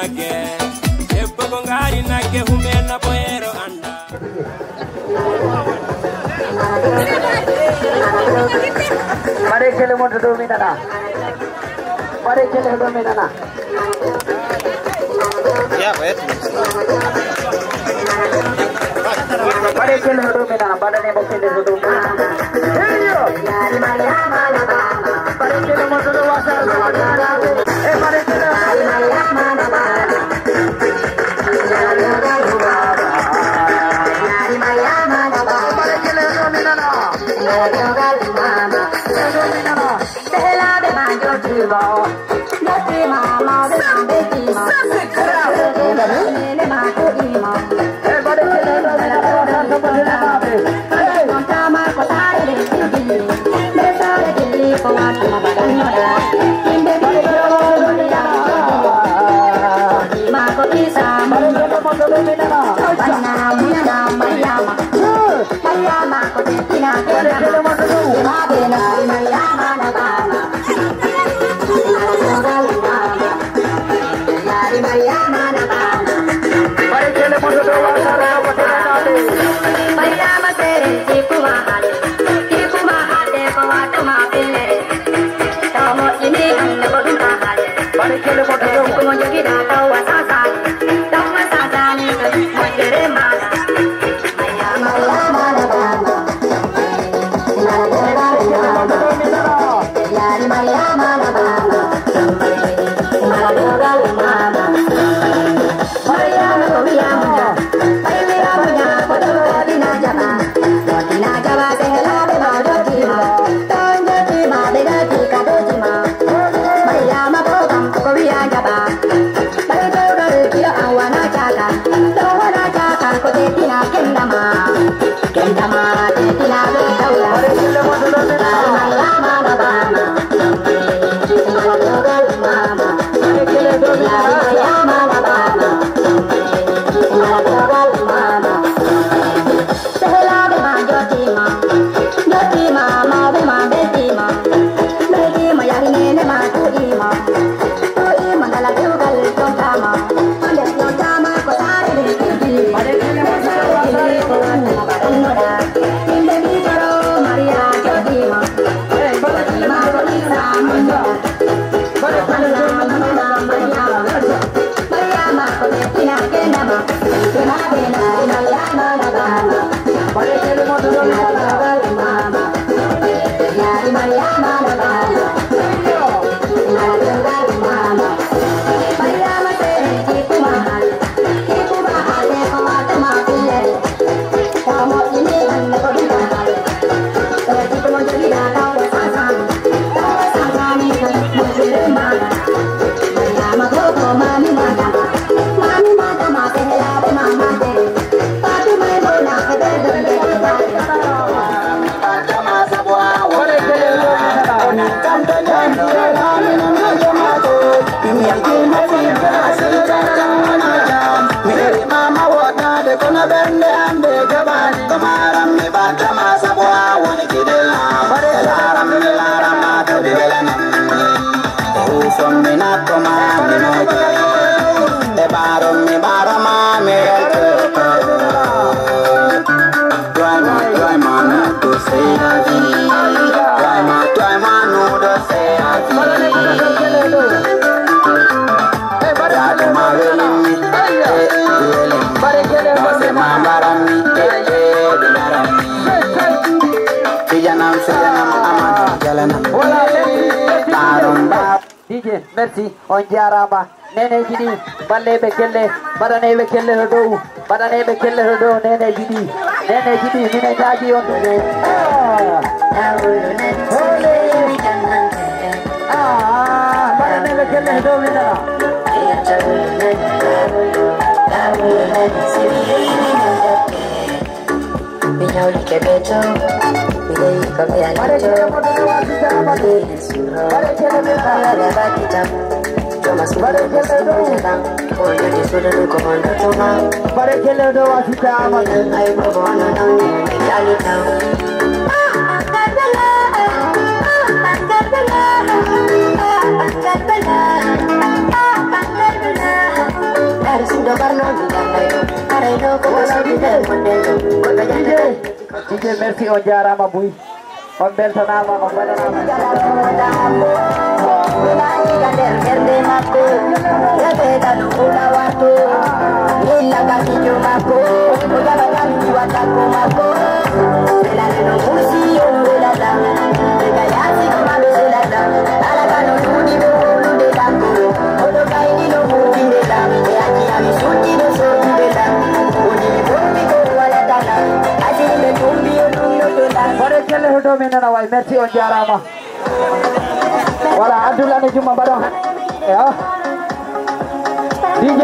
nage debbo ko ngari nage humena boyero anda Mari kele moto do minana. Mari kele do minana. Ya, baik. Mari kele do minana. Badane mo kele do minana. Heyo. Mari kele moto do wasa do minana. Mari kele. DJ, merci. On jarama. Nene jidi. Balle be kelle. Badane be kelle hodo. Badane be kelle hodo. Nene jidi. Nene jidi. Mine jaji on. Badane be kelle hodo mina. Minoli che beto, mi devi cambiare il gioco, mi devi surrare, la batita, Thomas Mare che le do, voglio di solo comando Toma, pare che le do a città, ma hai buono non è realtà. DJ merci on jarama buy on beltanama on waɗanama Bare kelle hoto min nana way merci on jarama wala adulane juma baro ya DJ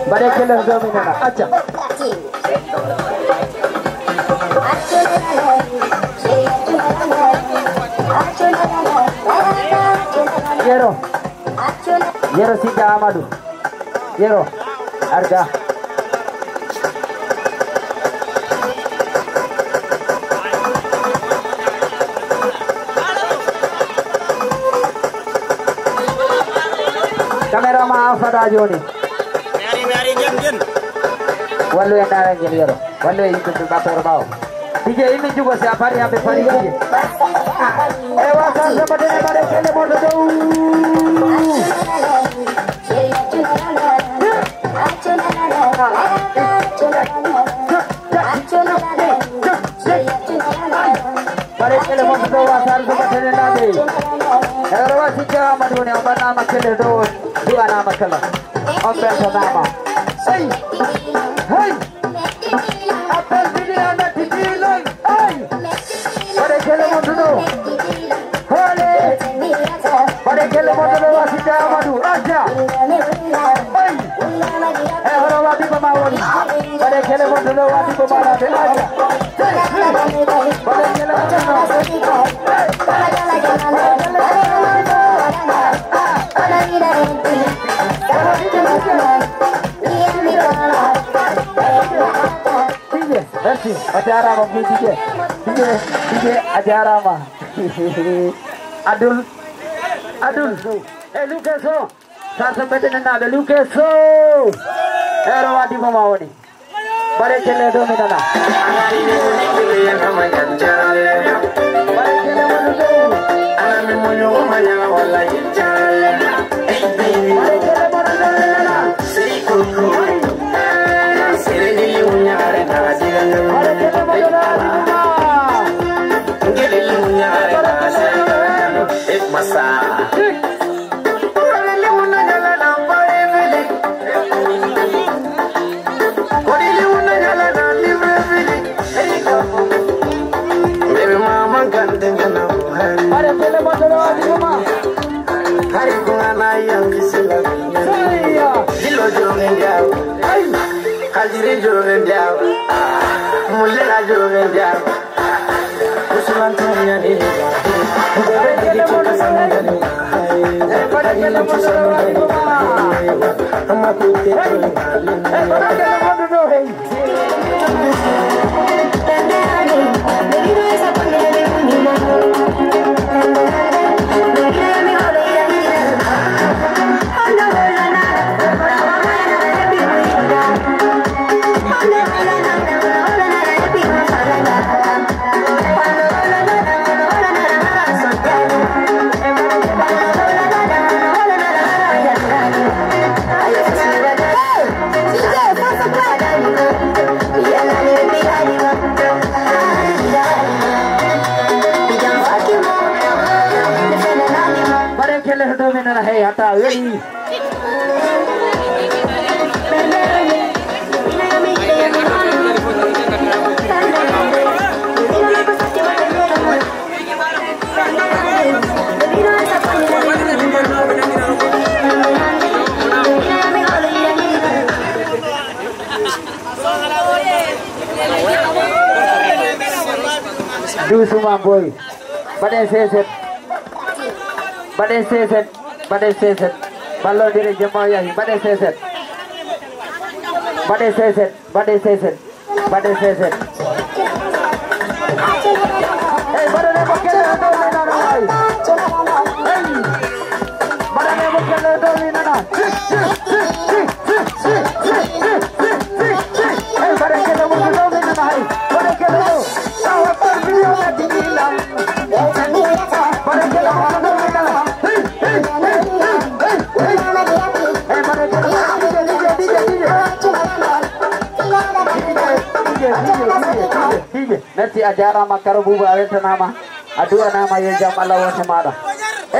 bare kelle hoto min nana acha Yero Sika Amadou Yero Arga kamera ma Fada Joni Mari jen wallu en dara ngel Yero wallu e yimɓe bator bawo DJ ini juga siapa hari sampai pagi aja. Ewasan sama dengan pada kele modo dow. Pada kele modo dow asal sama dengan nabi. Ewasan jauh madunya apa nama kele dow dua nama kele. Open nama. Hey, hey. Apel bini anda dikilang. Hey. Pada kele modo dow. Hole. Pada kele modo dow asal jauh madu. Raja. Hey. Horowati pemawon. Pada kele modo dow wati pemawon. Raja. Pada kele modo dow. Merci, acara mau DJ acara mah. Adul, Lukeso, sarsa beten na Lukeso. Rawati mau ni. Bare kele do minana. Bare kele mau do. Ana moyo maya wala injale. Bare kele mau do minana. Sikuku. Sereni unyare na Bare kele mau do minana. Ngeli unyare na sero. Ek masa. Bare kele mau do minana. Hari kuna yang kisila. Dilo jogen diaw. Kajiri jogen diaw. Mulela jogen diaw. Usulan tunya ni. Bare kele mau do minana. Bare kele mau do minana. Amakute. Bare kele mau do hey. Hey, hata ready. Do semua boy. Badai seset. Badai seset. Badai seset. Ballo dire jemaah yahi. Badai seset. Badai seset. Badai seset. Badai seset. Barane mokele do mina na bhai. Barane mokele do mina na. Barane do mina na bhai. Barane do. Sawa par video na dilam. Barane do mina na. Merci ajara makaro buba aweta nama adua nama ye jamala wa samada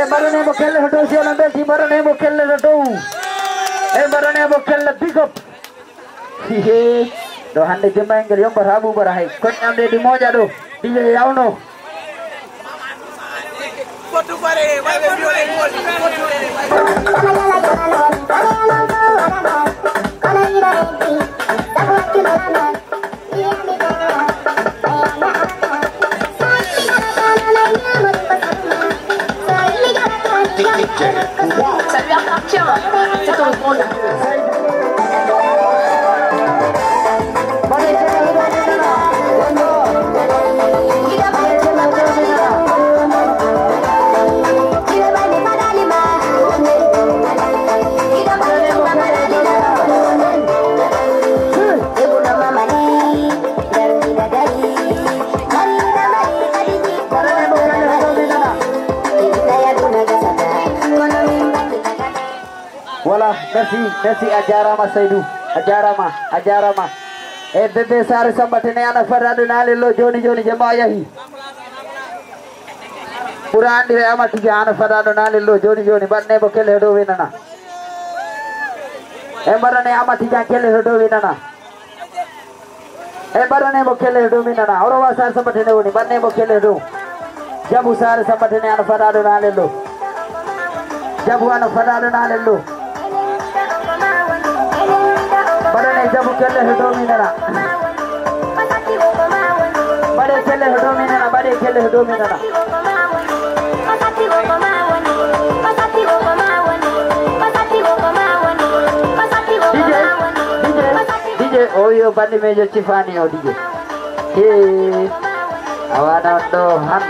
barane mo kelle hoto si ona beti barane mo kelle hoto barane mo kelle pick up he do hande jema engel yom barabu barahay kon amde di moja do dije yawno fotu bare bay be biole Ça lui appartient, c'est ton rôle. Voilà, merci ajarama Saidou, ajarama. Bebe sare sambatene ana faradu nalelo joni jama yahi. Puran dire amati ana faradu nalelo joni banne bokele hedo winana. Barane amati kele hedo winana. Barane bokele hedo winana. Orowa sare sambatene woni banne bokele hedo. Jabu sare sambatene ana faradu nalelo. Jabu ana faradu nalelo. Barane jabu kelle hedo minana. Bade kelle hedo minana. DJ oyo bandi mejo Tiffany o DJ. Awana do han.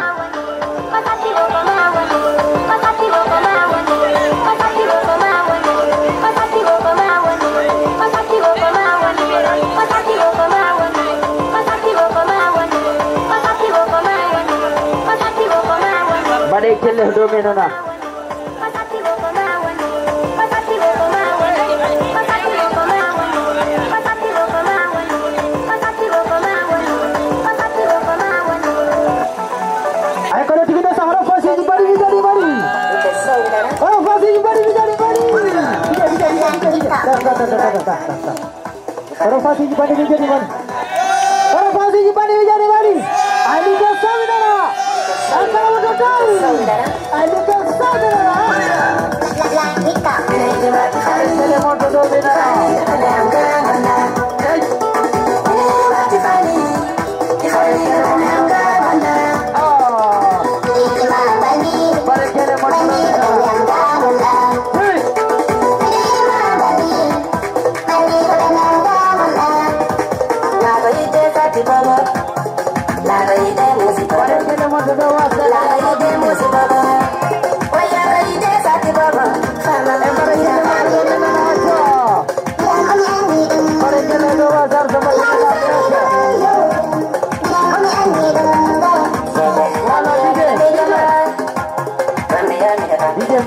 Bade kelle hedo minana.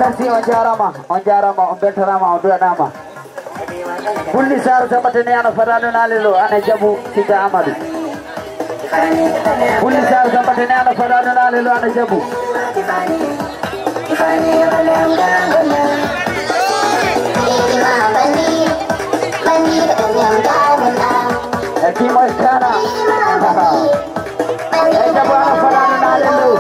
Merci onjarama ombetarama ondua nama. Kulli sar sabatene ana farano nalelo ana jabu sita amadu. Kulli sar sabatene ana farano nalelo ana jabu. Ekimo kana. Jabu ana farano nalelo.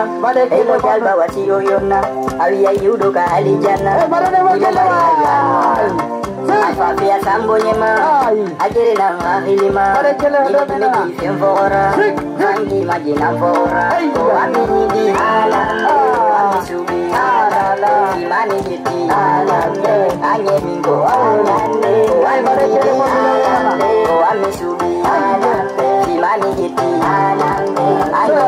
Emo jalba wasiyo yonna Awiya yudo ka alijana Afafia sambo nyema Ajere na mahilima Niki femfora Mangi majina fora Amini di ala Amisubi ala Imani jiti ala Anye mingo ala Amisubi ala Imani jiti ala Anye mingo ala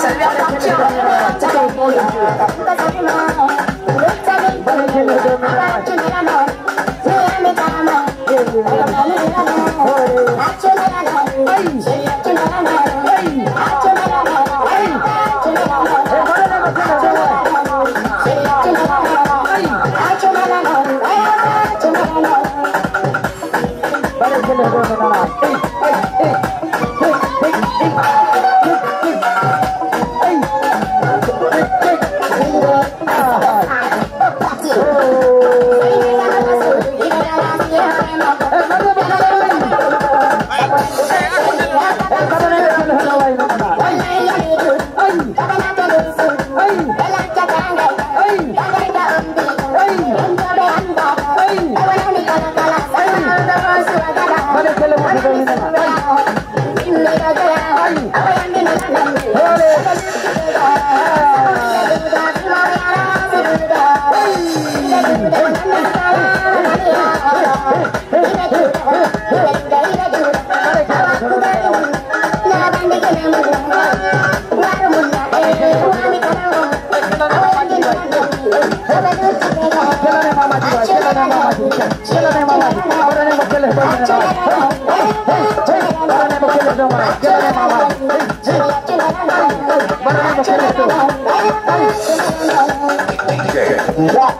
Salve a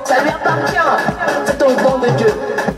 Salut un partir, c'est au nom de Dieu.